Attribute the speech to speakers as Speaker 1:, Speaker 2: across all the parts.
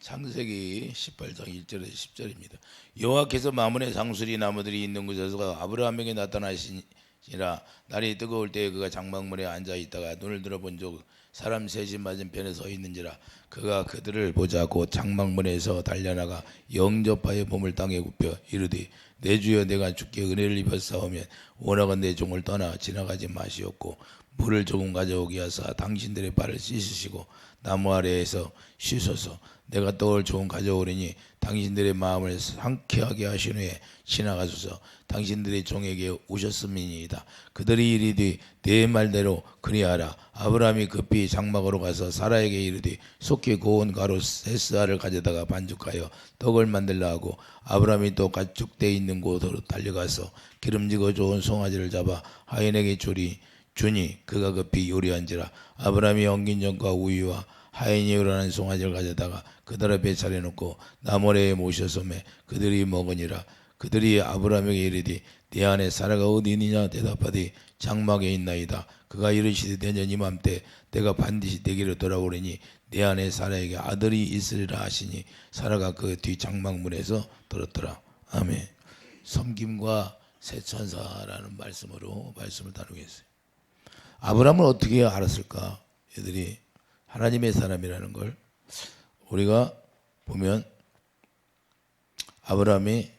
Speaker 1: 창세기 18장 1절에서 10절입니다. 여호와께서 마문의 상수리 나무들이 있는 곳에서 아브라함에게 나타나시니라. 날이 뜨거울 때에 그가 장막문에 앉아 있다가 눈을 들어본 적 사람 셋이 맞은편에 서 있는지라. 그가 그들을 보자 곧 장막문에서 달려나가 영접하여 몸을 땅에 굽혀 이르되 내 주여 내가 주께 은혜를 입었사오면 원하건 내 종을 떠나 지나가지 마시옵고 물을 조금 가져오게 하사 당신들의 발을 씻으시고 나무 아래에서 쉬소서. 내가 떡을 조금 가져오리니 당신들의 마음을 상쾌하게 하신 후에 지나가소서. 당신들의 종에게 오셨음이니이다. 그들이 이르되 내 말대로 그리하라. 아브라함이 급히 장막으로 가서 사라에게 이르되 속히 고운 가루 세 알을 가져다가 반죽하여 떡을 만들라 하고 아브라함이 또 가축대 있는 곳으로 달려가서 기름지고 좋은 송아지를 잡아 하인에게 주니 그가 급히 요리한지라. 아브라함이 엉긴 전과 우유와 하인이 요리하는 송아지를 가져다가 그들 앞에 차려놓고 나무래에 모셨음에 그들이 먹으니라. 그들이 아브라함에게 이르되 네 아내 사라가 어디 있느냐 대답하되 장막에 있나이다. 그가 이르시되 내년 이맘때 내가 반드시 내게로 돌아오리니 내 아내 사라에게 아들이 있으리라 하시니 사라가 그 뒤 장막문에서 들었더라. 아멘. 섬김과 새천사라는 말씀으로 말씀을 나누겠어요. 아브라함은 어떻게 알았을까? 얘들이 하나님의 사람이라는 걸 우리가 보면 아브라함이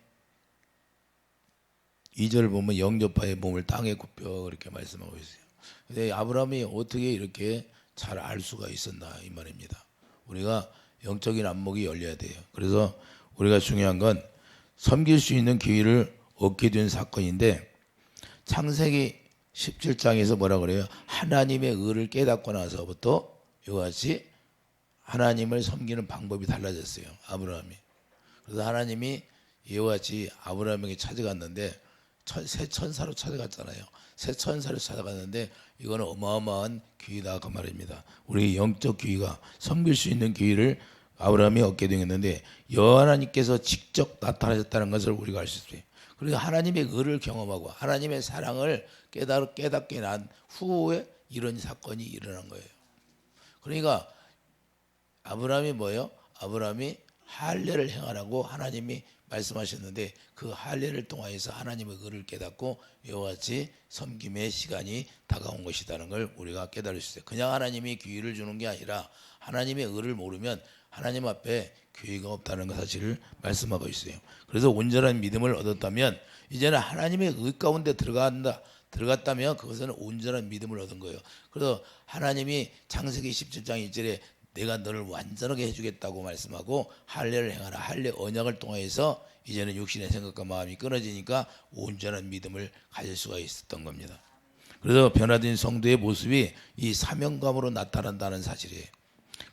Speaker 1: 2절 보면 영접하여 몸을 땅에 굽혀 이렇게 말씀하고 있어요. 근데 아브라함이 어떻게 이렇게 잘 알 수가 있었나 이 말입니다. 우리가 영적인 안목이 열려야 돼요. 그래서 우리가 중요한 건 섬길 수 있는 기회를 얻게 된 사건인데 창세기 17장에서 뭐라 그래요? 하나님의 의를 깨닫고 나서부터 이같이 하나님을 섬기는 방법이 달라졌어요. 아브라함이. 그래서 하나님이 이와 같이 아브라함에게 찾아갔는데 새 천사로 찾아갔잖아요. 새 천사로 찾아갔는데 이거는 어마어마한 기회다 그 말입니다. 우리 영적 기회가 섬길 수 있는 기회를 아브라함이 얻게 되었는데 하나님께서 직접 나타나셨다는 것을 우리가 알 수 있어요. 그래서 하나님의 의를 경험하고 하나님의 사랑을 깨닫게 난 후에 이런 사건이 일어난 거예요. 그러니까 아브라함이 뭐예요? 아브라함이 할례를 행하라고 하나님이 말씀하셨는데 그 할례를 통하여서 하나님의 의를 깨닫고 이와 같이 섬김의 시간이 다가온 것이라는 걸 우리가 깨달을 수 있어요. 그냥 하나님이 기회를 주는 게 아니라 하나님의 의를 모르면 하나님 앞에 기회가 없다는 사실을 말씀하고 있어요. 그래서 온전한 믿음을 얻었다면 이제는 하나님의 의 가운데 들어갔다면 그것은 온전한 믿음을 얻은 거예요. 그래서 하나님이 창세기 17장 1절에 내가 너를 완전하게 해주겠다고 말씀하고 할례를 행하라. 할례 언약을 통해서 이제는 육신의 생각과 마음이 끊어지니까 온전한 믿음을 가질 수가 있었던 겁니다. 그래서 변화된 성도의 모습이 이 사명감으로 나타난다는 사실이에요.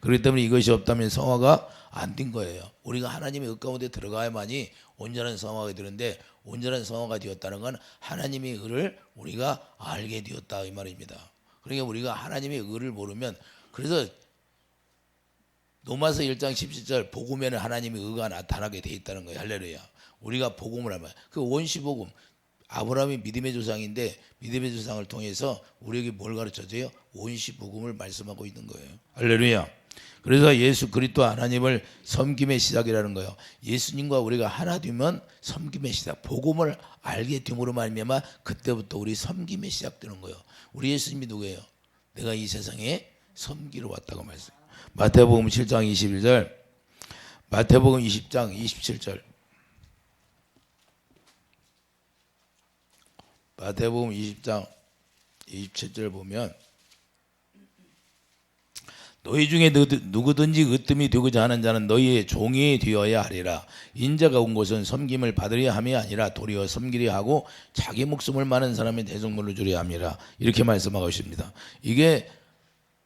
Speaker 1: 그렇기 때문에 이것이 없다면 성화가 안 된 거예요. 우리가 하나님의 의 가운데 들어가야만이 온전한 성화가 되는데 온전한 성화가 되었다는 건 하나님의 의를 우리가 알게 되었다 이 말입니다. 그러니까 우리가 하나님의 의를 모르면 그래서 로마서 1장 17절 복음에는 하나님의 의가 나타나게 돼 있다는 거예요. 할렐루야. 우리가 복음을 하면 그 원시복음 아브라함이 믿음의 조상인데 믿음의 조상을 통해서 우리에게 뭘 가르쳐줘요? 원시복음을 말씀하고 있는 거예요. 할렐루야. 그래서 예수 그리스도 하나님을 섬김의 시작이라는 거예요. 예수님과 우리가 하나 되면 섬김의 시작. 복음을 알게 됨으로 말미암아 그때부터 우리 섬김의 시작되는 거예요. 우리 예수님이 누구예요? 내가 이 세상에 섬기러 왔다고 말했어요. 마태복음 7장 21절, 마태복음 20장 27절, 마태복음 20장 27절 보면 너희 중에 누구든지 으뜸이 되고자 하는 자는 너희의 종이 되어야 하리라. 인자가 온 곳은 섬김을 받으려 함이 아니라 도리어 섬기려 하고 자기 목숨을 많은 사람의 대속물로 주려 함이라. 이렇게 말씀하고 있습니다. 이게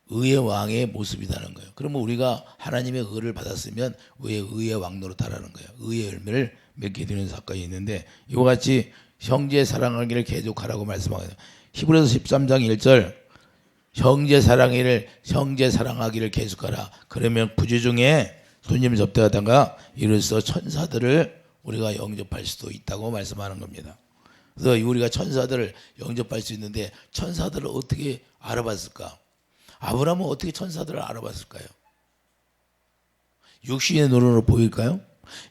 Speaker 1: 의의 왕의 모습이라는 거예요. 그러면 우리가 하나님의 의를 받았으면 왜 의의 왕 노릇하라는 거예요. 의의 열매를 맺게 되는 사건이 있는데 이와 같이 형제 사랑하기를 계속하라고 말씀하고 있어요. 히브리서 13장 1절 형제 사랑하기를 계속하라. 그러면 부재 중에 손님 접대하다가 이로써 천사들을 우리가 영접할 수도 있다고 말씀하는 겁니다. 그래서 우리가 천사들을 영접할 수 있는데 천사들을 어떻게 알아봤을까? 아브라함은 어떻게 천사들을 알아봤을까요? 육신의 눈으로 보일까요?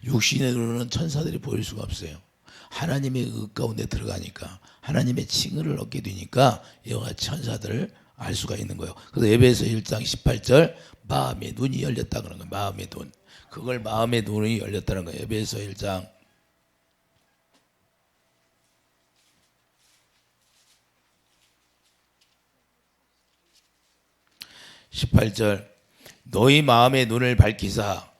Speaker 1: 육신의 눈으로는 천사들이 보일 수가 없어요. 하나님의 의 가운데 들어가니까 하나님의 칭의를 얻게 되니까 여호와 천사들을 알 수가 있는 거예요. 그래서 에베소 1장 18절 마음의 눈이 열렸다 그런 거예요. 마음의 눈. 그걸 마음의 눈이 열렸다는 거예요. 에베소 1장 18절 너희 마음의 눈을 밝히사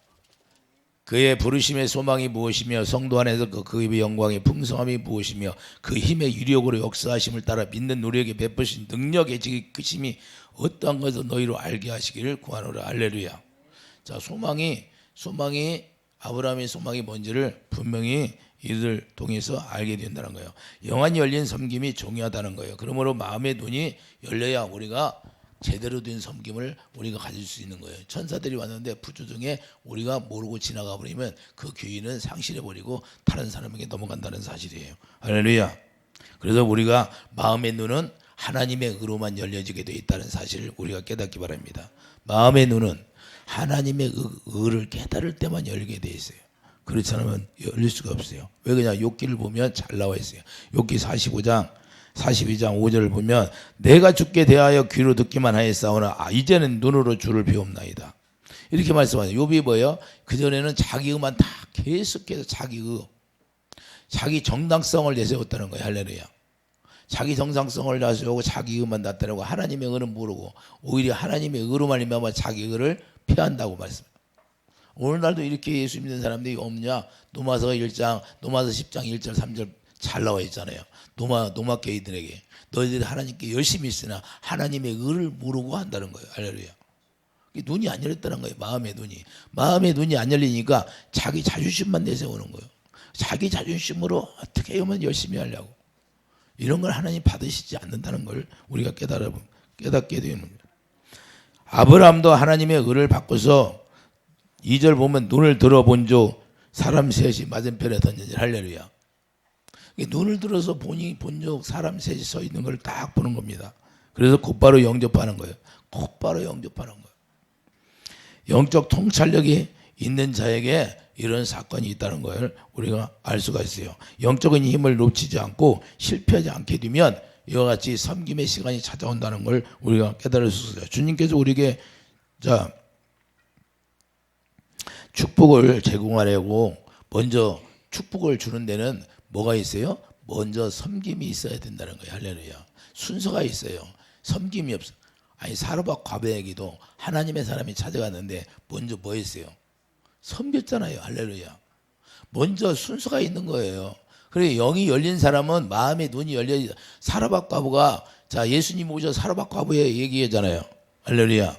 Speaker 1: 그의 부르심의 소망이 무엇이며 성도 안에서 그의 영광의 풍성함이 무엇이며 그 힘의 유력으로 역사하심을 따라 믿는 우리에게 베푸신 능력의 크심이 어떠한 것을 너희로 알게 하시기를 구하노라. 할렐루야. 자, 소망이 아브라함의 소망이 뭔지를 분명히 이들 통해서 알게 된다는 거예요. 영안이 열린 섬김이 중요하다는 거예요. 그러므로 마음의 눈이 열려야 우리가 제대로 된 섬김을 우리가 가질 수 있는 거예요. 천사들이 왔는데 부조 중에 우리가 모르고 지나가 버리면 그 귀인은 상실해 버리고 다른 사람에게 넘어간다는 사실이에요. 할렐루야. 그래서 우리가 마음의 눈은 하나님의 의로만 열려지게 되어 있다는 사실을 우리가 깨닫기 바랍니다. 마음의 눈은 하나님의 의를 깨달을 때만 열리게 되어 있어요. 그렇지 않으면 열릴 수가 없어요. 왜 그냥 욥기를 보면 잘 나와 있어요. 욥기 42장 5절을 보면 내가 주께 대하여 귀로 듣기만 하였사오나 이제는 눈으로 주를 비옵나이다. 이렇게 말씀하세요. 욥이 뭐예요? 그전에는 자기 의만 다 계속해서 자기 정당성을 내세웠다는 거예요. 할렐루야. 자기 정상성을 내세우고 자기 의만 나타내고 하나님의 의는 모르고 오히려 하나님의 의로만 임하면 자기 의를 피한다고 말씀해요. 오늘날도 이렇게 예수 믿는 사람들이 없냐? 노마서 10장 1절 3절 잘 나와 있잖아요. 노마케이들에게 너희들이 하나님께 열심히 있으나 하나님의 의를 모르고 한다는 거예요. 할렐루야. 눈이 안 열렸다는 거예요. 마음의 눈이 안 열리니까 자기 자존심만 내세우는 거예요. 자기 자존심으로 어떻게 하면 열심히 하려고. 이런 걸 하나님 받으시지 않는다는 걸 우리가 깨닫게 되는 거예요. 아브라함도 하나님의 의를 받고서 2절 보면 눈을 들어본즉 사람 셋이 맞은편에 던져진. 할렐루야. 눈을 들어서 본적 사람 셋이 서 있는 걸 딱 보는 겁니다. 그래서 곧바로 영접하는 거예요. 영적 통찰력이 있는 자에게 이런 사건이 있다는 걸 우리가 알 수가 있어요. 영적인 힘을 놓치지 않고 실패하지 않게 되면 이와 같이 섬김의 시간이 찾아온다는 걸 우리가 깨달을 수 있어요. 주님께서 우리에게 축복을 제공하려고 먼저 축복을 주는 데는 뭐가 있어요? 먼저 섬김이 있어야 된다는 거예요. 할렐루야. 순서가 있어요. 섬김이 없어. 아니 사르밧 과부에게도 하나님의 사람이 찾아갔는데 먼저 뭐 했어요? 섬겼잖아요. 할렐루야. 먼저 순서가 있는 거예요. 그래 영이 열린 사람은 마음의 눈이 열려. 사르밧 과부가 자 예수님 오셔 사르밧 과부에 얘기하잖아요. 할렐루야.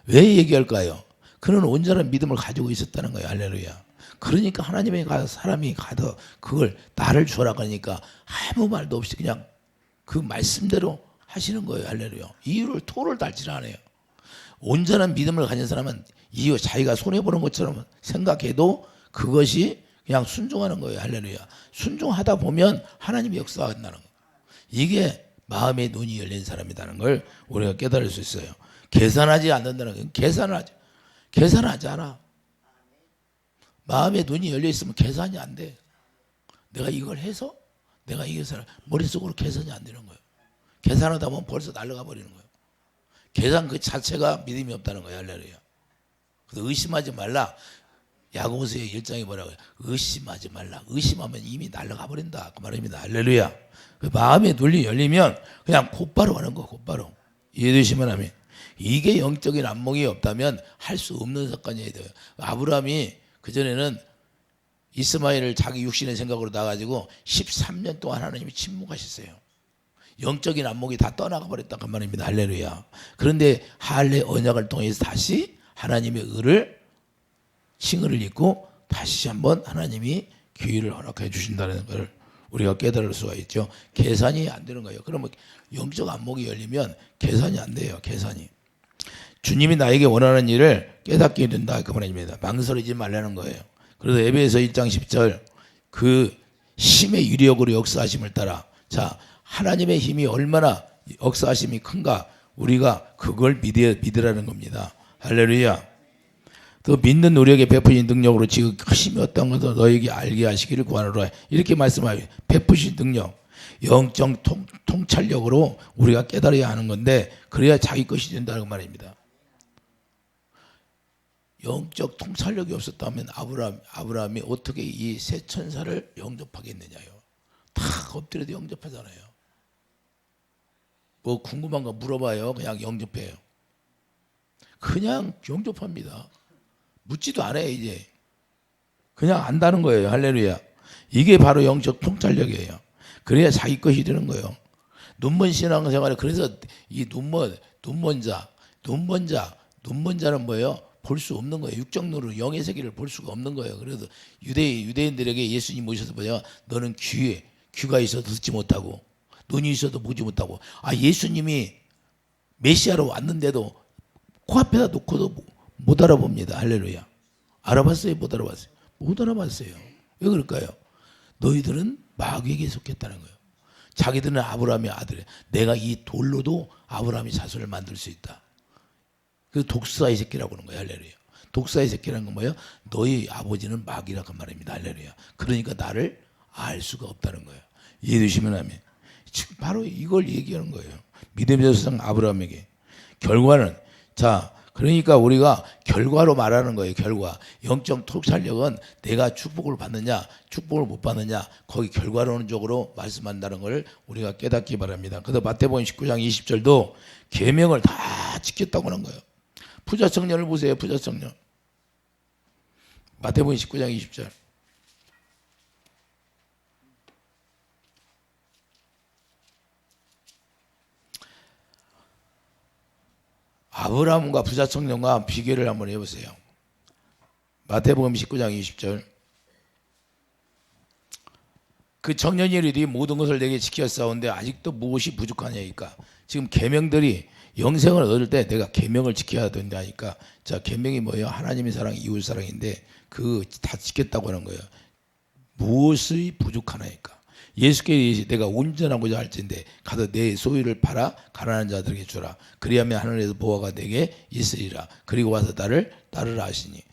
Speaker 1: 왜 얘기할까요? 그는 온전한 믿음을 가지고 있었다는 거예요. 할렐루야. 그러니까 하나님의 사람이 가서 그걸 나를 주라고 하니까 아무 말도 없이 그냥 그 말씀대로 하시는 거예요. 할렐루야. 이유를 토를 달질 않아요. 온전한 믿음을 가진 사람은 이유 자기가 손해보는 것처럼 생각해도 그것이 그냥 순종하는 거예요. 할렐루야. 순종하다 보면 하나님이 역사한다는 거예요. 이게 마음의 눈이 열린 사람이라는 걸 우리가 깨달을 수 있어요. 계산하지 않는다는 거예요. 계산하지 않아. 마음의 눈이 열려 있으면 계산이 안 돼. 내가 이걸 해서 내가 이게 머릿속으로 계산이 안 되는 거예요. 계산하다 보면 벌써 날아가 버리는 거예요. 계산 그 자체가 믿음이 없다는 거예요. 할렐루야. 그래서 의심하지 말라. 야고보서의 1장이 뭐라고 해요? 의심하지 말라. 의심하면 이미 날아가 버린다. 그 말입니다. 할렐루야. 그 마음의 눈이 열리면 그냥 곧바로 하는 거 곧바로. 이해되시면 아멘. 이게 영적인 안목이 없다면 할 수 없는 사건이어야 돼요. 아브라함이 그전에는 이스마엘을 자기 육신의 생각으로 나가지고 13년 동안 하나님이 침묵하셨어요. 영적인 안목이 다 떠나가 버렸다 그 말입니다. 할렐루야. 그런데 할례 언약을 통해서 다시 하나님의 의를 칭의를 입고 다시 한번 하나님이 기회를 허락해 주신다는 걸 우리가 깨달을 수가 있죠. 계산이 안 되는 거예요. 그러면 영적 안목이 열리면 계산이 안 돼요. 계산이. 주님이 나에게 원하는 일을 깨닫게 된다 그 말입니다. 망설이지 말라는 거예요. 그래서 에베소 1장 10절 그 힘의 유력으로 역사하심을 따라 자 하나님의 힘이 얼마나 역사하심이 큰가 우리가 그걸 믿으라는 겁니다. 할렐루야. 또 믿는 우리에게 베푸신 능력으로 지금 크심이 어떤 것도 너에게 알게 하시기를 구하노라. 이렇게 말씀하여 베푸신 능력, 영적 통찰력으로 우리가 깨달아야 하는 건데 그래야 자기 것이 된다는 말입니다. 영적 통찰력이 없었다면 아브라함이 어떻게 이 세 천사를 영접하겠느냐요. 다 엎드려도 영접하잖아요. 뭐 궁금한 거 물어봐요. 그냥 영접해요. 그냥 영접합니다. 묻지도 않아요. 이제 그냥 안다는 거예요. 할렐루야. 이게 바로 영적 통찰력이에요. 그래야 자기 것이 되는 거예요. 눈먼 신앙생활에 그래서 이 눈먼 자는 뭐예요? 볼 수 없는 거예요. 육적 눈으로 영의 세계를 볼 수가 없는 거예요. 그래서 유대인들에게 예수님 오셔서 뭐냐? 너는 귀가 있어도 듣지 못하고 눈이 있어도 보지 못하고. 예수님이 메시아로 왔는데도 코앞에다 놓고도 못 알아봅니다. 할렐루야. 알아봤어요? 못 알아봤어요? 못 알아봤어요. 왜 그럴까요? 너희들은 마귀에게 속했다는 거예요. 자기들은 아브라함의 아들이에요. 내가 이 돌로도 아브라함의 자손을 만들 수 있다. 그래서 독사의 새끼라고 하는 거예요. 할렐루야. 독사의 새끼라는 건 뭐예요? 너희 아버지는 마귀라고 말입니다. 할렐루야. 그러니까 나를 알 수가 없다는 거예요. 이해되시면 하면 지금 바로 이걸 얘기하는 거예요. 믿음의 조상 아브라함에게. 결과는 그러니까 우리가 결과로 말하는 거예요. 결과. 영적 통찰력은 내가 축복을 받느냐 축복을 못 받느냐 거기 결과론적으로 말씀한다는 걸 우리가 깨닫기 바랍니다. 그래서 마태복음 19장 20절도 계명을 다 지켰다고 하는 거예요. 부자 청년을 보세요. 부자 청년. 마태복음 19장 20절. 아브라함과 부자 청년과 비교를 한번 해보세요. 마태복음 19장 20절. 그 청년이 이르되 모든 것을 내게 지켰사온데 아직도 무엇이 부족하냐니까. 지금 계명들이 영생을 얻을 때 내가 계명을 지켜야 된다니까. 계명이 뭐예요? 하나님의 사랑, 이웃 사랑인데 그 다 지켰다고 하는 거예요. 무엇이 부족하나니까. 예수께서 내가 온전하고자 할 텐데 가서 내 소유를 팔아 가난한 자들에게 주라. 그리하면 하늘에서 보화가 내게 있으리라. 그리고 와서 나를 따르라 하시니.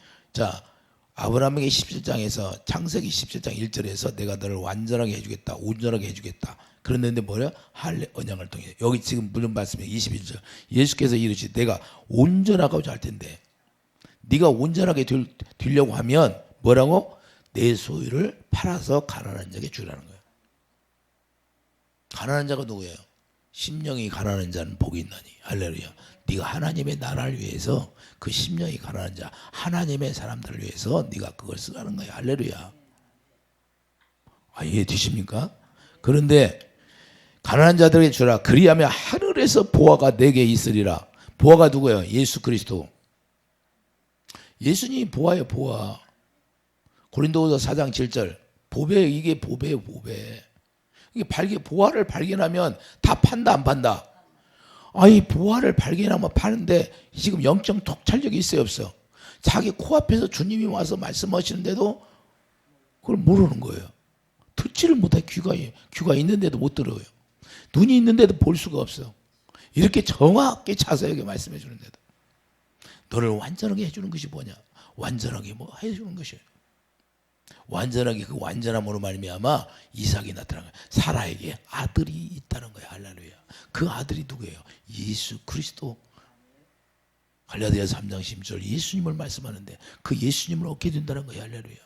Speaker 1: 아브라함에게 17장에서 창세기 17장 1절에서 내가 너를 완전하게 해주겠다. 온전하게 해주겠다. 그런데 뭐냐? 할례 언약을 통해. 여기 지금 무슨 말씀이에요? 21절. 예수께서 이르시되 내가 온전하고자 할 텐데 네가 온전하게 되려고 하면 뭐라고? 내 소유를 팔아서 가난한 자에게 주라는 거예요. 가난한 자가 누구예요? 심령이 가난한 자는 복이 있나니. 할렐루야. 네가 하나님의 나라를 위해서 그 심령이 가난한 자 하나님의 사람들을 위해서 네가 그걸 쓰라는 거예요. 할렐루야. 이해되십니까? 그런데 가난한 자들에게 주라. 그리하면 하늘에서 보화가 내게 있으리라. 보화가 누구예요? 예수 그리스도. 예수님이 보화예요. 보화. 고린도후서 4장 7절. 보배. 이게 보배예요. 보배. 이게 보화를 발견하면 다 판다 안 판다? 이 보화를 발견하면 파는데 지금 영적 통찰력이 있어요 없어? 자기 코앞에서 주님이 와서 말씀하시는데도 그걸 모르는 거예요. 듣지를 못해. 귀가 있는데도 못 들어요. 눈이 있는데도 볼 수가 없어. 이렇게 정확히 자세하게 말씀해 주는데도 너를 완전하게 해주는 것이 뭐냐? 완전하게 뭐 해주는 것이에요. 완전하게 그 완전함으로 말미암아 이삭이 나타난 거예요. 사라에게 아들이 있다는 거예요. 할렐루야. 그 아들이 누구예요? 예수 그리스도. 갈라디아서 3장 10절 예수님을 말씀하는데 그 예수님을 얻게 된다는 거예요. 할렐루야.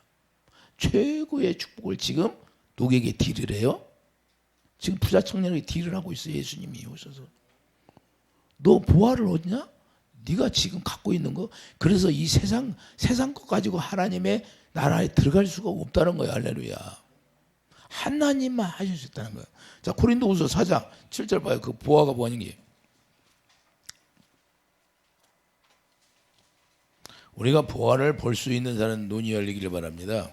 Speaker 1: 최고의 축복을 지금 누구에게 딜을 해요? 지금 부자 청년에게 딜을 하고 있어요. 예수님이 오셔서. 너 보화를 얻냐? 네가 지금 갖고 있는 거. 그래서 이 세상 것 가지고 하나님의 나라에 들어갈 수가 없다는 거예요. 할렐루야. 하나님만 하실 수 있다는 거예요. 고린도후서 4장 7절 봐요. 그 보화가 뭐하는 게. 우리가 보화를 볼 수 있는 사람은 눈이 열리기를 바랍니다.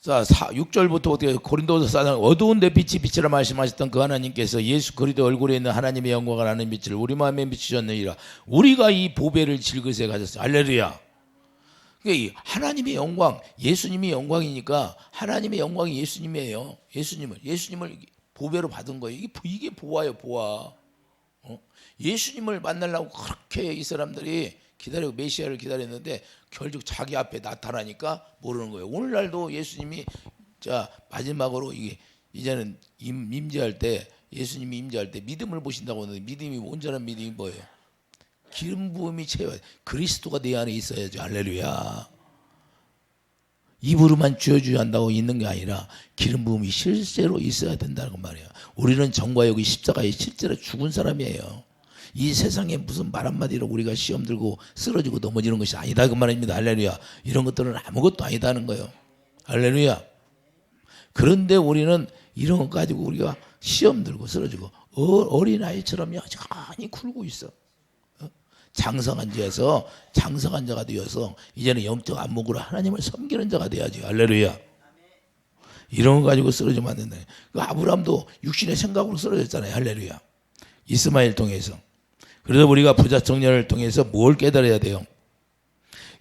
Speaker 1: 자, 6절부터 어떻게 고린도서 4장 어두운 데 빛이 빛이라 말씀하셨던 그 하나님께서 예수 그리스도 얼굴에 있는 하나님의 영광을 아는 빛을 우리 마음에 비추셨느니라. 우리가 이 보배를 질그새 가졌어요. 할렐루야. 그러니까 이 하나님의 영광, 예수님이 영광이니까 하나님의 영광이 예수님이에요. 예수님을 보배로 받은 거예요. 이게 보아요, 보아. 예수님을 만나려고 그렇게 이 사람들이 기다리고 메시아를 기다렸는데 결국 자기 앞에 나타나니까 모르는 거예요. 오늘날도 예수님이 자 마지막으로 이제는 임재할 때 예수님이 임재할 때 믿음을 보신다고 하는데 믿음이 온전한 믿음이 뭐예요? 기름 부음이 채워야 돼. 그리스도가 내 안에 있어야죠. 할렐루야. 입으로만 주여주여 한다고 있는 게 아니라 기름 부음이 실제로 있어야 된다는 말이야. 우리는 정과 역이 십자가에 실제로 죽은 사람이에요. 이 세상에 무슨 말 한마디로 우리가 시험 들고 쓰러지고 넘어지는 것이 아니다 그 말입니다. 할렐루야. 이런 것들은 아무것도 아니다는 거예요. 할렐루야. 그런데 우리는 이런 것 가지고 우리가 시험 들고 쓰러지고 어린아이처럼 여전히 굴고 있어. 장성한 자에서 장성한 자가 되어서 이제는 영적 안목으로 하나님을 섬기는 자가 돼야지. 할렐루야. 이런 거 가지고 쓰러지면 안 된다. 그 아브라함도 육신의 생각으로 쓰러졌잖아요. 할렐루야. 이스마엘 통해서. 그래서 우리가 부자 청년을 통해서 뭘 깨달아야 돼요?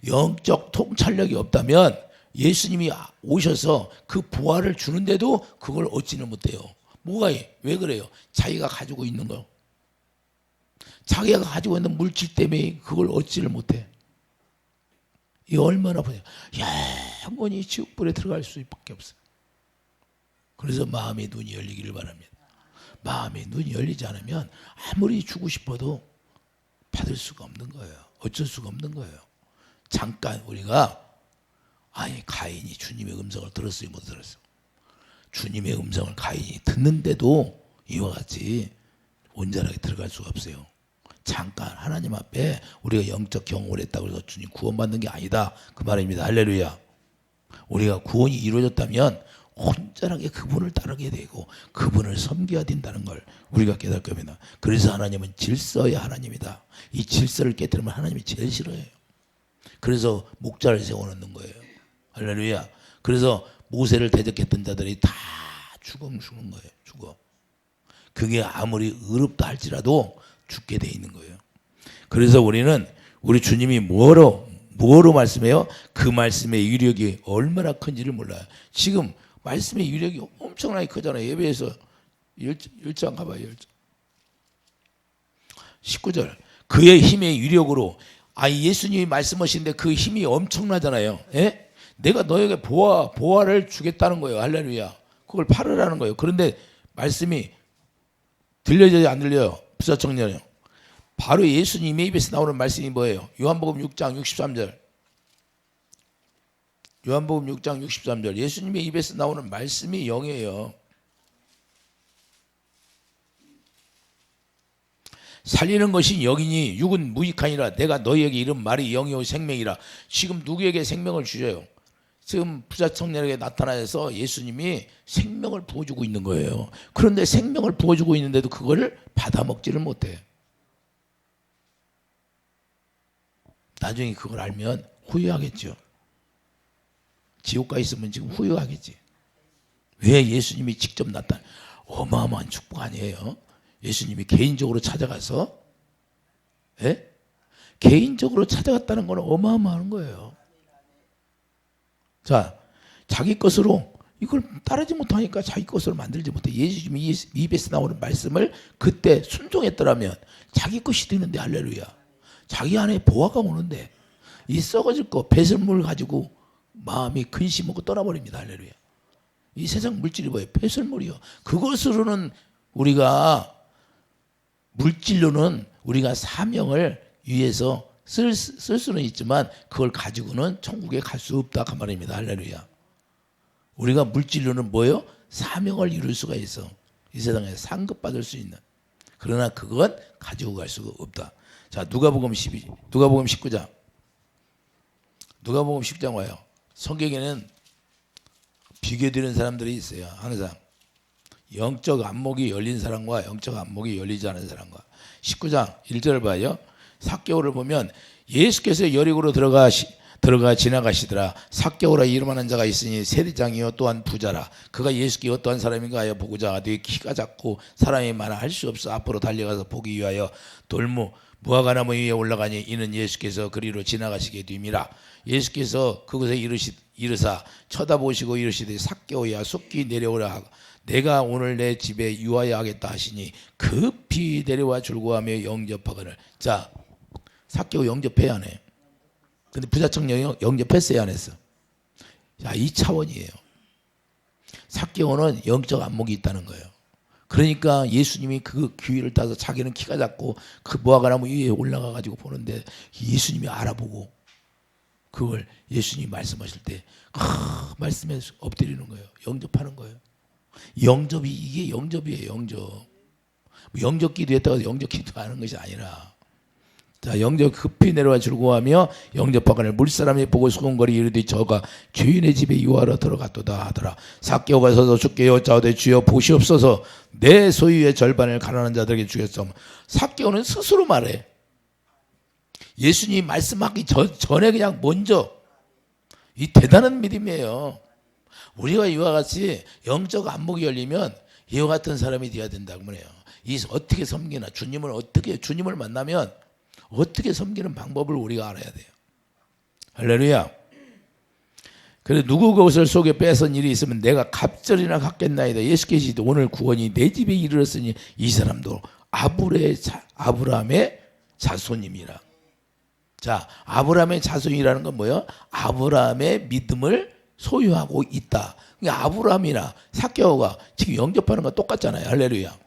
Speaker 1: 영적 통찰력이 없다면 예수님이 오셔서 그 부활을 주는데도 그걸 얻지는 못해요. 뭐가 왜 그래요? 자기가 가지고 있는 거. 자기가 가지고 있는 물질 때문에 그걸 얻지를 못해. 이 얼마나 보세요. 영원히 지옥불에 들어갈 수밖에 없어요. 그래서 마음의 눈이 열리기를 바랍니다. 마음의 눈이 열리지 않으면 아무리 주고 싶어도 받을 수가 없는 거예요. 어쩔 수가 없는 거예요. 잠깐 우리가 가인이 주님의 음성을 들었어요, 못 들었어요? 주님의 음성을 가인이 듣는데도 이와 같이 온전하게 들어갈 수가 없어요. 잠깐 하나님 앞에 우리가 영적 경험을 했다고 해서 주님 구원받는 게 아니다 그 말입니다. 할렐루야. 우리가 구원이 이루어졌다면 온전하게 그분을 따르게 되고 그분을 섬겨야 된다는 걸 우리가 깨달을 겁니다. 그래서 하나님은 질서의 하나님이다. 이 질서를 깨뜨리면 하나님이 제일 싫어해요. 그래서 목자를 세워놓는 거예요. 할렐루야. 그래서 모세를 대적했던 자들이 다 죽은 거예요. 죽어. 그게 아무리 의롭다 할지라도 죽게 돼 있는 거예요. 그래서 우리는 우리 주님이 뭐로 말씀해요? 그 말씀의 위력이 얼마나 큰지를 몰라요. 지금 말씀의 위력이 엄청나게 크잖아요. 예배에서 1장 가봐요. 1장. 19절. 그의 힘의 위력으로 예수님이 말씀하시는데 그 힘이 엄청나잖아요. 예? 내가 너에게 보화를 주겠다는 거예요. 할렐루야. 그걸 팔으라는 거예요. 그런데 말씀이 들려져요, 안 들려요? 부자 청년이요. 바로 예수님의 입에서 나오는 말씀이 뭐예요? 요한복음 6장 63절. 요한복음 6장 63절. 예수님의 입에서 나오는 말씀이 영이에요. 살리는 것이 영이니 육은 무익하니라. 내가 너희에게 이른 말이 영이요 생명이라. 지금 누구에게 생명을 주셔요? 지금 부자 청년에게 나타나서 예수님이 생명을 부어주고 있는 거예요. 그런데 생명을 부어주고 있는데도 그거를 받아먹지를 못해. 나중에 그걸 알면 후회하겠죠. 지옥 가 있으면 지금 후회하겠지. 왜 예수님이 직접 나타나? 어마어마한 축복 아니에요? 예수님이 개인적으로 찾아가서 개인적으로 찾아갔다는 건 어마어마한 거예요. 자, 자기 것으로 이걸 따르지 못하니까 자기 것으로 만들지 못해. 예수님이 입에서 나오는 말씀을 그때 순종했더라면 자기 것이 되는데. 할렐루야. 자기 안에 보화가 오는데 이 썩어질 거 배설물 가지고 마음이 근심하고 떠나버립니다. 할렐루야. 이 세상 물질이 뭐예요? 배설물이요. 그것으로는 우리가 물질로는 우리가 사명을 위해서 쓸 수는 있지만 그걸 가지고는 천국에 갈 수 없다 그 말입니다. 할렐루야. 우리가 물질로는 뭐예요? 사명을 이룰 수가 있어. 이 세상에 상급받을 수 있는. 그러나 그건 가지고 갈 수가 없다. 자, 누가복음 19장. 누가복음 19장 와요. 성경에는 비교되는 사람들이 있어요. 항상 영적 안목이 열린 사람과 영적 안목이 열리지 않은 사람과. 19장 1절을 봐요. 삭개오를 보면 예수께서 여리고로 들어가 지나가시더라. 삭개오라 이름하는 자가 있으니 세리장이요 또한 부자라. 그가 예수께 어떠한 사람인가 하여 보고자 하되 키가 작고 사람이 많아 할 수 없어 앞으로 달려가서 보기 위하여 돌무 무화과나무 위에 올라가니 이는 예수께서 그리로 지나가시게 됨이라. 예수께서 그곳에 이르사 쳐다보시고 이르시되 삭개오야 속히 내려오라 내가 오늘 내 집에 유하여 하겠다 하시니 급히 데려와 줄고하며 영접하거늘. 자, 삭개오 영접해야 안 해. 근데 부자청 영접했어야 안 했어. 자, 이 차원이에요. 삭개오는 영적 안목이 있다는 거예요. 그러니까 예수님이 그 귀를 따서 자기는 키가 작고 그 무화과나무 위에 올라가 가지고 보는데 예수님이 알아보고 그걸 예수님이 말씀하실 때 말씀에 엎드리는 거예요. 영접하는 거예요. 영접이 이게 영접이에요. 영접 기도했다고 영접 기도하는 것이 아니라, 자, 영접 급히 내려와 줄고하며 영접하거늘. 물사람이 보고 수군거리 이르되 저가 주인의 집에 유하러 들어갔도다 하더라. 삭개오가 서서 주께 여짜오되 주여 보시옵소서 내 소유의 절반을 가난한 자들에게 주겠사오며. 삭개오는 스스로 말해. 예수님이 말씀하기 전에 그냥 먼저. 이 대단한 믿음이에요. 우리가 이와 같이 영적 안목이 열리면 이와 같은 사람이 되어야 된다고 그래요. 이 어떻게 섬기나, 주님을 만나면 어떻게 섬기는 방법을 우리가 알아야 돼요. 할렐루야. 그래 누구 것을 속에 뺏은 일이 있으면 내가 갑절이나 갚겠나이다. 예수께서 오늘 구원이 내 집에 이르렀으니 이 사람도 아브라함의 자손임이라. 자, 아브라함의 자손이라는 건 뭐예요? 아브라함의 믿음을 소유하고 있다. 그러니까 아브라함이나 삭개오가 지금 영접하는 건 똑같잖아요. 할렐루야.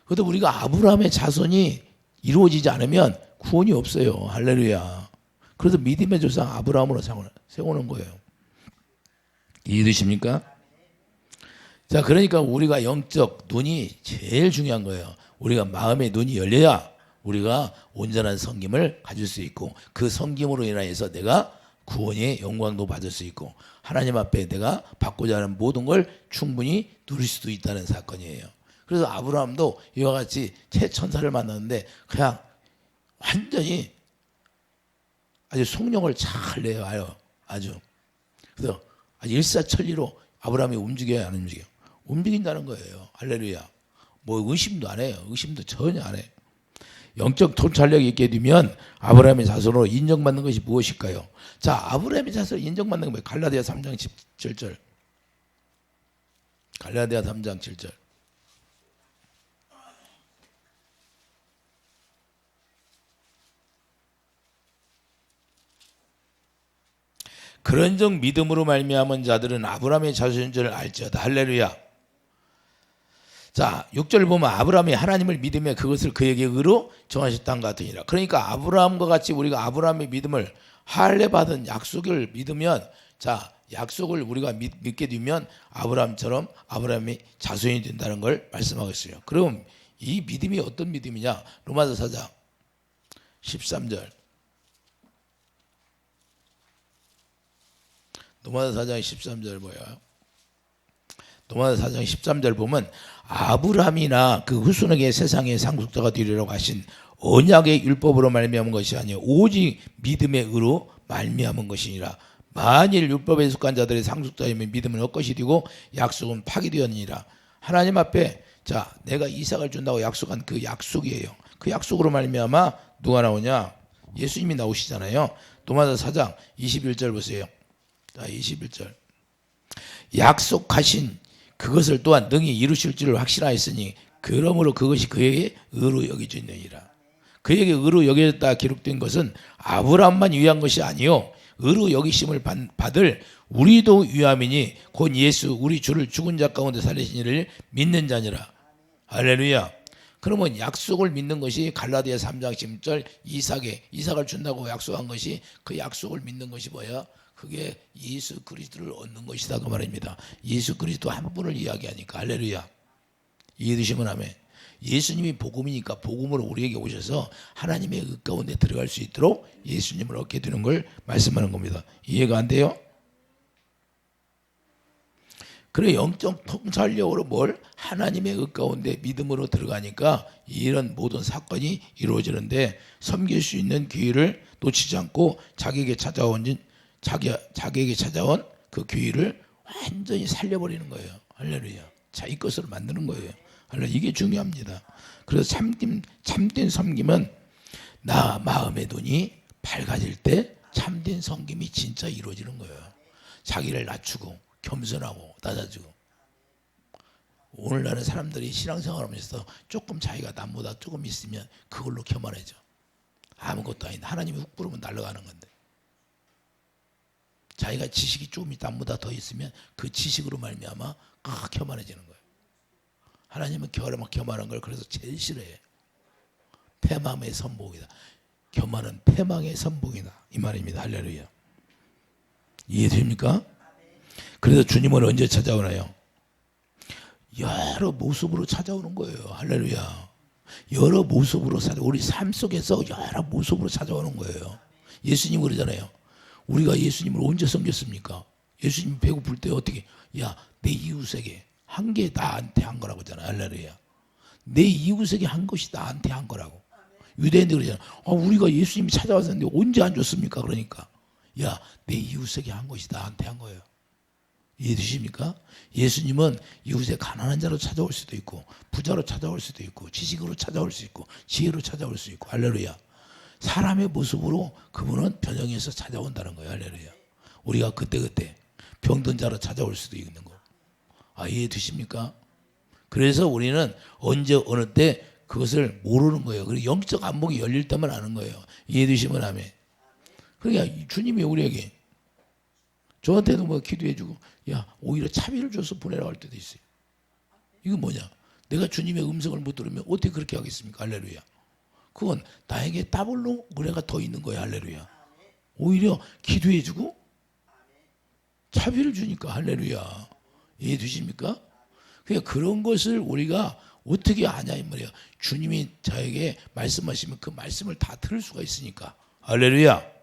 Speaker 1: 그래도 우리가 아브라함의 자손이 이루어지지 않으면 구원이 없어요. 할렐루야. 그래서 믿음의 조상 아브라함으로 세우는 거예요. 이해되십니까? 자, 그러니까 우리가 영적 눈이 제일 중요한 거예요. 우리가 마음의 눈이 열려야 우리가 온전한 섬김을 가질 수 있고, 그 섬김으로 인하여서 내가 구원의 영광도 받을 수 있고 하나님 앞에 내가 받고자 하는 모든 걸 충분히 누릴 수도 있다는 사건이에요. 그래서 아브라함도 이와 같이 최천사를 만났는데 그냥 완전히 아주 속령을 잘 내요. 아주. 그래서 일사천리로 아브라함이 움직여야 안 움직여? 움직인다는 거예요. 할렐루야. 뭐 의심도 안 해요. 의심도 전혀 안 해. 영적 통찰력이 있게 되면 아브라함의 자손으로 인정받는 것이 무엇일까요? 자, 아브라함의 자손으로 인정받는 건 뭐예요? 갈라디아 3장 7절. 갈라디아 3장 7절. 그런즉 믿음으로 말미암은 자들은 아브라함의 자손인 줄 알지어다. 할렐루야. 자, 6절 보면 아브라함이 하나님을 믿으며 그것을 그에게 의로 정하셨다는 것 같으니라. 그러니까 아브라함과 같이 우리가 아브라함의 믿음을 할례 받은 약속을 믿으면, 자, 약속을 우리가 믿게 되면 아브라함처럼 아브라함이 자손이 된다는 걸 말씀하고 있어요. 그럼 이 믿음이 어떤 믿음이냐? 로마서 4장 13절. 로마서 4장 13절 뭐야? 로마서 4장 13절 보면 아브라함이나 그 후손에게 세상의 상속자가 되리라고 하신 언약의 율법으로 말미암은 것이 아니요 오직 믿음의 의로 말미암은 것이니라. 만일 율법에 속한 자들의 상속자이면 믿음은 헛것이 되고 약속은 파기되었느니라. 하나님 앞에, 자, 내가 이삭을 준다고 약속한 그 약속이에요. 그 약속으로 말미암아 누가 나오냐? 예수님이 나오시잖아요. 로마서 4장 21절 보세요. 자, 21절. 약속하신 그것을 또한 능히 이루실 줄을 확신하였으니 그러므로 그것이 그에게 의로 여겨졌느니라. 그에게 의로 여겨졌다 기록된 것은 아브라함만 위한 것이 아니요 의로 여기심을 받을 우리도 위함이니 곧 예수 우리 주를 죽은 자 가운데 살리신 이를 믿는 자니라. 할렐루야. 그러면 약속을 믿는 것이 갈라디아 3장 10절 이삭을 준다고 약속한 것이, 그 약속을 믿는 것이 뭐야? 그게 예수 그리스도를 얻는 것이다 그 말입니다. 예수 그리스도 한 분을 이야기하니까. 할렐루야. 이해되시면 아멘. 예수님이 복음이니까 복음으로 우리에게 오셔서 하나님의 의 가운데 들어갈 수 있도록 예수님을 얻게 되는 걸 말씀하는 겁니다. 이해가 안 돼요? 그래, 영적 통찰력으로 뭘? 하나님의 의 가운데 믿음으로 들어가니까 이런 모든 사건이 이루어지는데, 섬길 수 있는 기회를 놓치지 않고 자기에게 찾아온 그 기회를 완전히 살려버리는 거예요. 할렐루야. 자기 것으로 만드는 거예요. 할렐루야. 이게 중요합니다. 그래서 참된 섬김은 나 마음의 눈이 밝아질 때 참된 섬김이 진짜 이루어지는 거예요. 자기를 낮추고 겸손하고 낮아지고. 오늘날은 사람들이 신앙생활하면서 조금 자기가 남보다 조금 있으면 그걸로 교만해져. 아무것도 아닌데 하나님이 훅 부르면 날아가는 건데, 자기가 지식이 조금 남보다 더 있으면 그 지식으로 말미암아 교만해지는 거예요. 하나님은 교만한 걸 그래서 제일 싫어해요. 패망의 선봉이다. 교만은 패망의 선봉이다, 이 말입니다. 할렐루야. 이해됩니까? 그래서 주님은 언제 찾아오나요? 여러 모습으로 찾아오는 거예요. 할렐루야. 여러 모습으로 우리 삶 속에서 여러 모습으로 찾아오는 거예요. 예수님 그러잖아요. 우리가 예수님을 언제 섬겼습니까? 예수님 배고플 때 어떻게, 야, 내 이웃에게 한 게 나한테 한 거라고 하잖아요. 할렐루야. 내 이웃에게 한 것이 나한테 한 거라고. 유대인들 그러잖아요. 우리가 예수님이 찾아왔었는데 언제 안 줬습니까? 그러니까, 야, 내 이웃에게 한 것이 나한테 한 거예요. 이해되십니까? 예수님은 이웃의 가난한 자로 찾아올 수도 있고, 부자로 찾아올 수도 있고, 지식으로 찾아올 수 있고, 지혜로 찾아올 수 있고. 할렐루야. 사람의 모습으로 그분은 변형해서 찾아온다는 거예요. 할렐루야. 우리가 그때그때 병든 자로 찾아올 수도 있는 거. 이해되십니까? 그래서 우리는 언제 어느 때 그것을 모르는 거예요. 그리고 영적 안목이 열릴 때만 아는 거예요. 이해되시면 아멘. 그러니까 주님이 우리에게, 저한테도 뭐 기도해주고, 야, 오히려 차비를 줘서 보내라고 할 때도 있어요. 이거 뭐냐? 내가 주님의 음성을 못 들으면 어떻게 그렇게 하겠습니까? 할렐루야. 그건 나에게 더블로 은혜가 더 있는 거예요. 할렐루야. 오히려 기도해주고 차비를 주니까. 할렐루야. 이해되십니까? 그러니까 그런 것을 우리가 어떻게 아냐 이 말이에요. 주님이 저에게 말씀하시면 그 말씀을 다 들을 수가 있으니까. 할렐루야.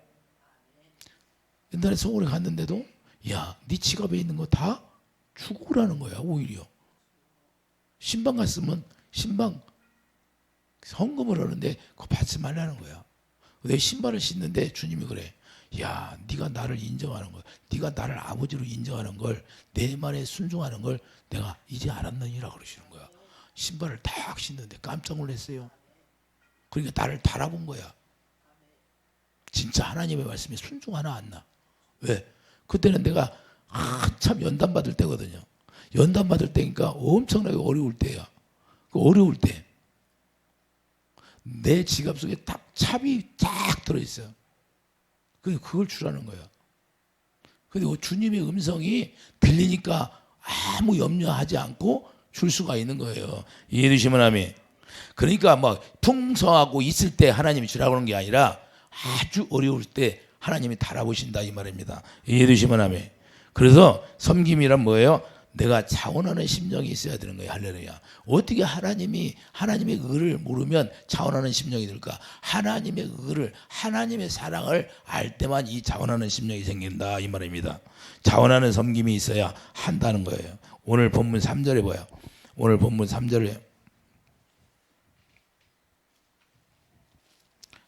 Speaker 1: 옛날에 서울에 갔는데도, 야, 네 지갑에 있는 거 다 주고 오라는 거야. 오히려 신방 갔으면 신방 헌금을 하는데 그거 받지 말라는 거야. 내 신발을 신는데 주님이 그래. 야, 네가 나를 인정하는 걸, 네가 나를 아버지로 인정하는 걸, 내 말에 순종하는 걸 내가 이제 알았느니라 그러시는 거야. 신발을 딱 신는데 깜짝 놀랐어요. 그러니까 나를 달아본 거야. 진짜 하나님의 말씀에 순종하나 안 나. 왜? 그때는 내가 한참 연단 받을 때거든요. 연단 받을 때니까 엄청나게 어려울 때야. 그 어려울 때 내 지갑 속에 딱 차비 쫙 들어있어요. 그걸 주라는 거야. 근데 주님의 음성이 들리니까 아무 염려하지 않고 줄 수가 있는 거예요. 이해되시면 아멘. 그러니까 막 풍성하고 있을 때 하나님이 주라고 하는 게 아니라 아주 어려울 때 하나님이 달아보신다 이 말입니다. 이해되시면 아멘. 그래서 섬김이란 뭐예요? 내가 자원하는 심령이 있어야 되는 거예요. 할렐루야. 어떻게 하나님의 의를 모르면 자원하는 심령이 들까? 하나님의 의를, 하나님의 사랑을 알 때만 이 자원하는 심령이 생긴다 이 말입니다. 자원하는 섬김이 있어야 한다는 거예요. 오늘 본문 3절에 봐요. 오늘 본문 3절에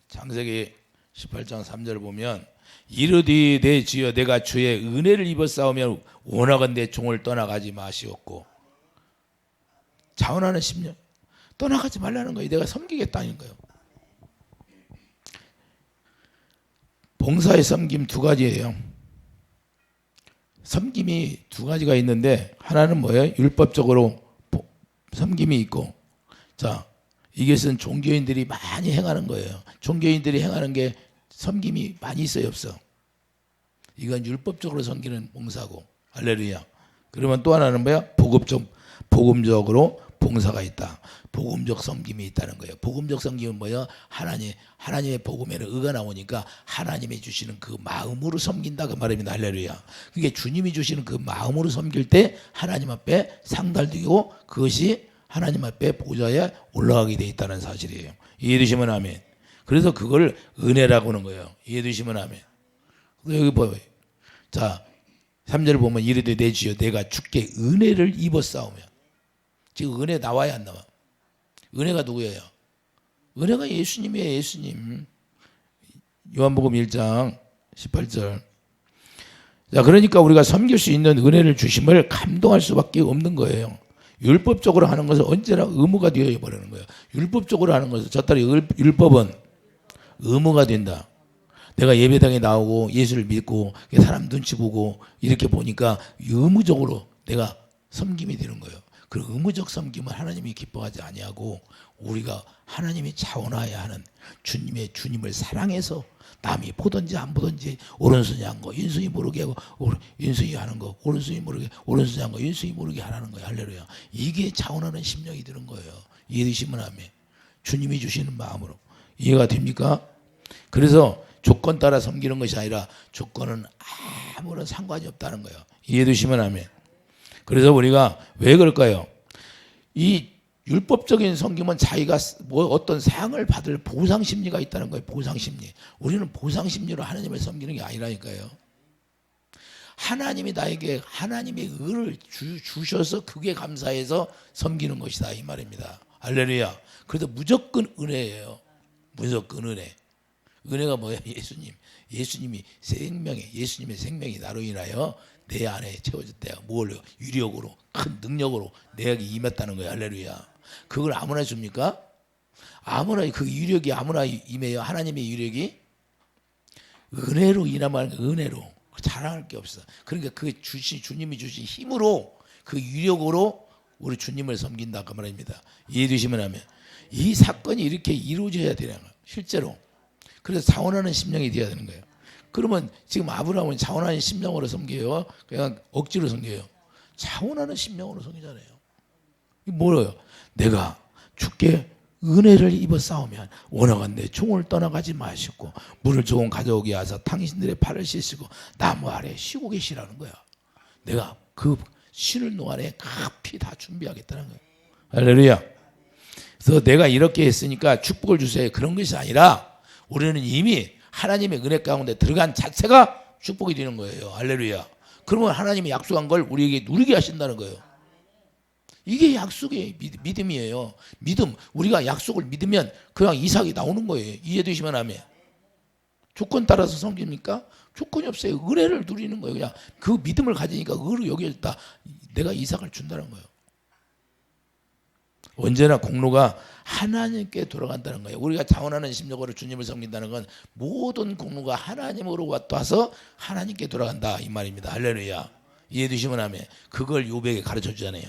Speaker 1: 창세기 18장 3절을 보면, 이르되 내 주여 내가 주의 은혜를 입었사오면 원하건대 종을 떠나가지 마시옵고. 자원하는 심령, 떠나가지 말라는 거예요. 내가 섬기겠다는 거예요. 봉사의 섬김 두 가지예요. 섬김이 두 가지가 있는데, 하나는 뭐예요? 율법적으로 섬김이 있고, 자, 이것은 종교인들이 많이 행하는 거예요. 종교인들이 행하는 게 섬김이 많이 있어요, 없어? 이건 율법적으로 섬기는 봉사고. 할렐루야. 그러면 또 하나는 뭐야? 복음적으로 봉사가 있다. 복음적 섬김이 있다는 거예요. 복음적 섬김은 뭐야? 하나님의 복음에는 의가 나오니까 하나님이 주시는 그 마음으로 섬긴다 그 말입니다. 할렐루야. 그게 주님이 주시는 그 마음으로 섬길 때 하나님 앞에 상달되고 그것이 하나님 앞에 보좌에 올라가게 돼 있다는 사실이에요. 이해되시면 아멘. 그래서 그걸 은혜라고 하는 거예요. 이해되시면 아멘. 여기 봐요. 자, 3절을 보면 이르되 내 주여 내가 주께 은혜를 입었사오며. 지금 은혜 나와야 안 나와? 은혜가 누구예요? 은혜가 예수님이에요. 예수님. 요한복음 1장 18절. 자, 그러니까 우리가 섬길 수 있는 은혜를 주심을 감동할 수밖에 없는 거예요. 율법적으로 하는 것은 언제나 의무가 되어 버리는 거예요. 율법적으로 하는 것은, 저따리 율법은 의무가 된다. 내가 예배당에 나오고 예수를 믿고 사람 눈치 보고 이렇게 보니까 의무적으로 내가 섬김이 되는 거예요. 그 의무적 섬김은 하나님이 기뻐하지 아니하고 우리가 하나님이 자원하여야 하는 주님을 사랑해서 남이 보든지 안 보든지 오른손이 한 거 인순이 모르게 하고 인순이 하는 거 오른손이 모르게 오른손이 한 거 인순이 모르게 하라는 거예요. 할렐루야. 이게 자원하는 심령이 드는 거예요. 이해되시면 아멘. 주님이 주시는 마음으로. 이해가 됩니까? 그래서 조건 따라 섬기는 것이 아니라 조건은 아무런 상관이 없다는 거예요. 이해되시면 아멘. 그래서 우리가 왜 그럴까요? 이 율법적인 섬김은 자기가 뭐 어떤 상을 받을 보상 심리가 있다는 거예요. 보상 심리. 우리는 보상 심리로 하나님을 섬기는 게 아니라니까요. 하나님이 나에게 하나님의 의를 주셔서 그게 감사해서 섬기는 것이다 이 말입니다. 할렐루야. 그래도 무조건 은혜예요. 무조건 은혜. 은혜가 뭐야? 예수님이 예수님의 생명이 나로 인하여 내 안에 채워졌대요. 뭘요? 유력으로 큰 능력으로 내게 임했다는 거예요. 할렐루야. 그걸 아무나 줍니까? 아무나 그 유력이 아무나 임해요. 하나님의 유력이 은혜로 인하면 은혜로 자랑할 게 없어. 그러니까 그 주님이 주신 힘으로 그 유력으로 우리 주님을 섬긴다 그 말입니다. 이해되시면 하면 이 사건이 이렇게 이루어져야 되는 거예요. 실제로. 그래서 자원하는 심령이 되어야 되는 거예요. 그러면 지금 아브라함은 자원하는 심령으로 섬겨요? 그냥 억지로 섬겨요? 자원하는 심령으로 섬기잖아요. 이게 뭐예요? 내가 주께 은혜를 입어 싸우면 원하건 내 총을 떠나가지 마시고 물을 조금 가져오게 하사 당신들의 팔을 씻으고 나무 아래 쉬고 계시라는 거야. 내가 그 쉬는 동안에 급히 다 준비하겠다는 거예요. 할렐루야. 그래서 내가 이렇게 했으니까 축복을 주세요. 그런 것이 아니라 우리는 이미 하나님의 은혜 가운데 들어간 자체가 축복이 되는 거예요. 할렐루야. 그러면 하나님이 약속한 걸 우리에게 누리게 하신다는 거예요. 이게 약속의 믿음이에요. 믿음. 우리가 약속을 믿으면 그냥 이삭이 나오는 거예요. 이해되시면 하면. 조건 따라서 섬깁니까? 조건이 없어요. 은혜를 누리는 거예요. 그냥 그 믿음을 가지니까 의로 여겨졌다. 내가 이삭을 준다는 거예요. 언제나 공로가 하나님께 돌아간다는 거예요. 우리가 자원하는 심령으로 주님을 섬긴다는 건 모든 공로가 하나님으로 와서 하나님께 돌아간다 이 말입니다. 할렐루야. 이해되시면 하면 그걸 요백에 가르쳐 주잖아요.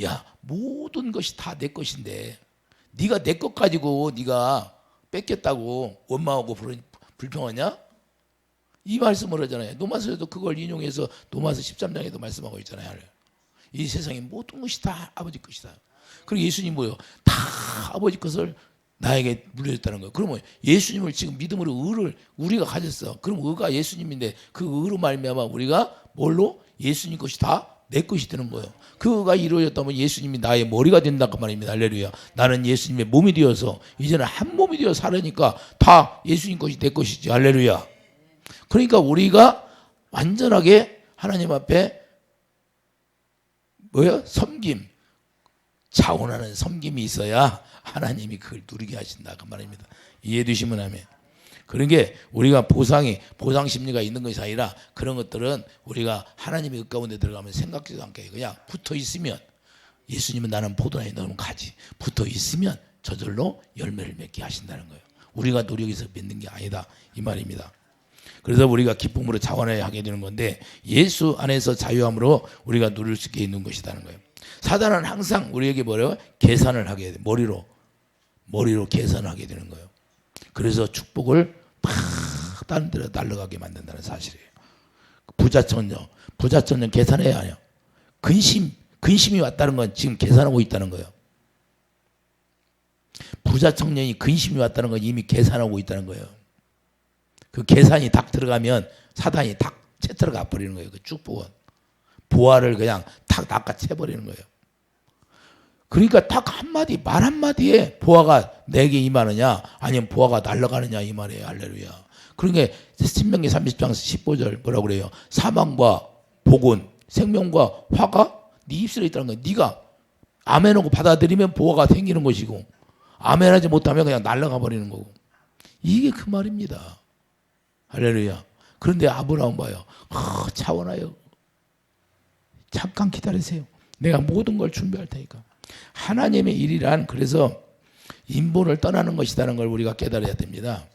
Speaker 1: 야, 모든 것이 다 내 것인데 네가 내 것 가지고 네가 뺏겼다고 원망하고 불평하냐? 이 말씀을 하잖아요. 노마서에도 그걸 인용해서 노마서 13장에도 말씀하고 있잖아요. 이 세상의 모든 것이 다 아버지 것이다. 그리고 예수님 뭐요? 다 아버지 것을 나에게 물려줬다는 거예요. 그러면 예수님을 지금 믿음으로 의를 우리가 가졌어. 그럼 의가 예수님인데 그 의로 말미암아 우리가 뭘로? 예수님 것이 다 내 것이 되는 거예요. 그 의가 이루어졌다면 예수님이 나의 머리가 된다 그 말입니다. 할렐루야. 나는 예수님의 몸이 되어서 이제는 한 몸이 되어 살으니까 다 예수님 것이 내 것이지. 할렐루야. 그러니까 우리가 완전하게 하나님 앞에 뭐야? 섬김. 자원하는 섬김이 있어야 하나님이 그걸 누리게 하신다 그 말입니다. 이해되시면 하면. 그런 게 우리가 보상 심리가 있는 것이 아니라 그런 것들은 우리가 하나님의 의 가운데 들어가면 생각지도 않게 그냥 붙어 있으면 예수님은 나는 포도나무에 너는 가지 붙어 있으면 저절로 열매를 맺게 하신다는 거예요. 우리가 노력해서 맺는 게 아니다 이 말입니다. 그래서 우리가 기쁨으로 자원해야 하게 되는 건데 예수 안에서 자유함으로 우리가 누릴 수 있게 있는 것이라는 거예요. 사단은 항상 우리에게 뭐래요? 계산을 하게 돼. 머리로 계산을 하게 되는 거예요. 그래서 축복을 팍 다른 데로 날아가게 만든다는 사실이에요. 부자천년 계산해야 하냐? 근심이 왔다는 건 지금 계산하고 있다는 거예요. 부자 청년이 근심이 왔다는 건 이미 계산하고 있다는 거예요. 그 계산이 딱 들어가면 사단이 딱 채들어가 버리는 거예요. 그 축복은 보화를 그냥 탁 낚아채버리는 거예요. 그러니까 딱 한마디 말 한마디에 보화가 내게 임하느냐 아니면 보화가 날아가느냐 이 말이에요. 할렐루야. 그러니까 신명기 30장 15절 뭐라고 그래요? 사망과 복은 생명과 화가 네 입술에 있다는 거예요. 네가 아멘하고 받아들이면 보화가 생기는 것이고 아멘하지 못하면 그냥 날아가 버리는 거고 이게 그 말입니다. 할렐루야. 그런데 아브라함 봐요. 차원하여 잠깐 기다리세요. 내가 모든 걸 준비할 테니까. 하나님의 일이란 그래서 인본을 떠나는 것이라는 걸 우리가 깨달아야 됩니다.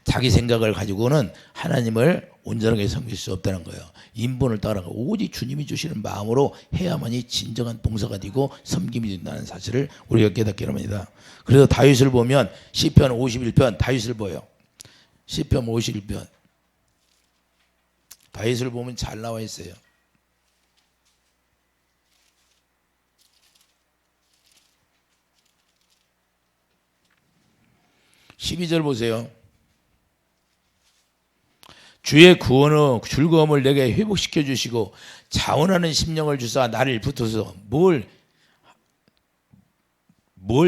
Speaker 1: 자기 생각을 가지고는 하나님을 온전하게 섬길 수 없다는 거예요. 인본을 따라가 오직 주님이 주시는 마음으로 해야만이 진정한 봉사가 되고 섬김이 된다는 사실을 우리가 깨닫게 합니다. 그래서 다윗을 보면 시편 51편 다윗을 보여. 시편 51편 다윗을 보면 잘 나와 있어요. 12절 보세요. 주의 구원의 즐거움을 내게 회복시켜 주시고 자원하는 심령을 주사 나를 붙어서 뭘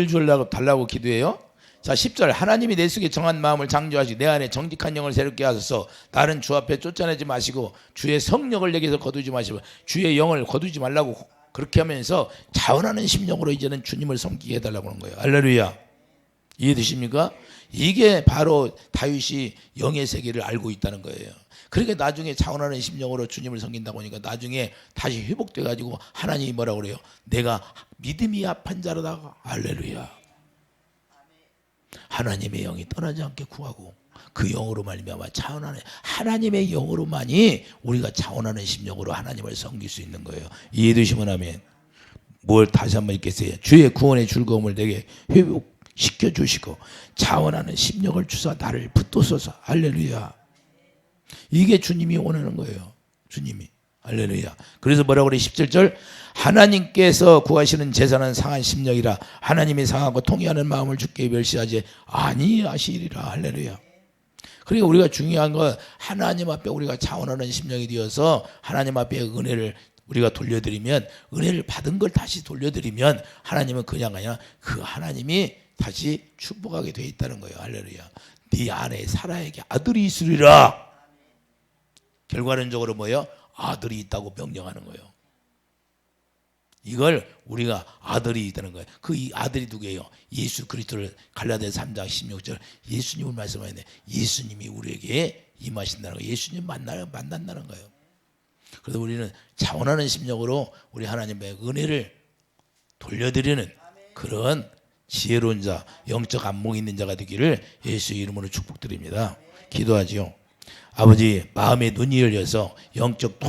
Speaker 1: 주려고 달라고 기도해요? 자 10절 하나님이 내 속에 정한 마음을 창조하시고 내 안에 정직한 영을 새롭게 하소서. 다른 주 앞에 쫓아내지 마시고 주의 성령을 내게서 거두지 마시고 주의 영을 거두지 말라고 그렇게 하면서 자원하는 심령으로 이제는 주님을 섬기게 해달라고 하는 거예요. 할렐루야. 이해되십니까? 이게 바로 다윗이 영의 세계를 알고 있다는 거예요. 그러니까 나중에 자원하는 심령으로 주님을 섬긴다고 하니까 나중에 다시 회복돼 가지고 하나님이 뭐라고 그래요? 내가 믿음이 합한 자로다. 할렐루야. 하나님의 영이 떠나지 않게 구하고 그 영으로 말미암아 자원하는 하나님의 영으로만이 우리가 자원하는 심령으로 하나님을 섬길 수 있는 거예요. 이해되시면 아멘. 뭘 다시 한번 읽겠어요. 주의 구원의 즐거움을 내게 회복시켜 주시고 자원하는 심령을 주사 나를 붙도소서. 할렐루야. 이게 주님이 원하는 거예요. 주님이. 할렐루야. 그래서 뭐라고 그래? 17절 하나님께서 구하시는 제사는 상한 심령이라 하나님이 상하고 통회하는 마음을 주께 멸시하지 아니하시리라. 할렐루야. 그러니까 우리가 중요한 건 하나님 앞에 우리가 자원하는 심령이 되어서 하나님 앞에 은혜를 우리가 돌려드리면 은혜를 받은 걸 다시 돌려드리면 하나님은 그냥 아니라 그 하나님이 다시 축복하게 돼 있다는 거예요. 할렐루야. 네 안에 사라에게 아들이 있으리라. 결과론적으로 뭐예요? 아들이 있다고 명령하는 거예요. 이걸 우리가 아들이 있다는 거예요. 그 이 아들이 누구예요? 예수 그리스도를 갈라디아서 3장 16절 예수님을 말씀하는데 예수님이 우리에게 임하신다는 거예요. 예수님 만난다는 거예요. 그래서 우리는 자원하는 심령으로 우리 하나님의 은혜를 돌려드리는 그런 지혜로운 자, 영적 안목이 있는 자가 되기를 예수 이름으로 축복드립니다. 기도하지요. 아버지 마음의 눈이 열려서 영적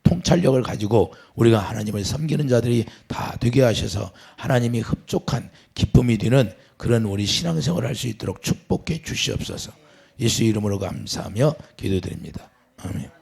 Speaker 1: 통찰력을 가지고 우리가 하나님을 섬기는 자들이 다 되게 하셔서 하나님이 흡족한 기쁨이 되는 그런 우리 신앙생활을 할 수 있도록 축복해 주시옵소서. 예수 이름으로 감사하며 기도드립니다. 아멘.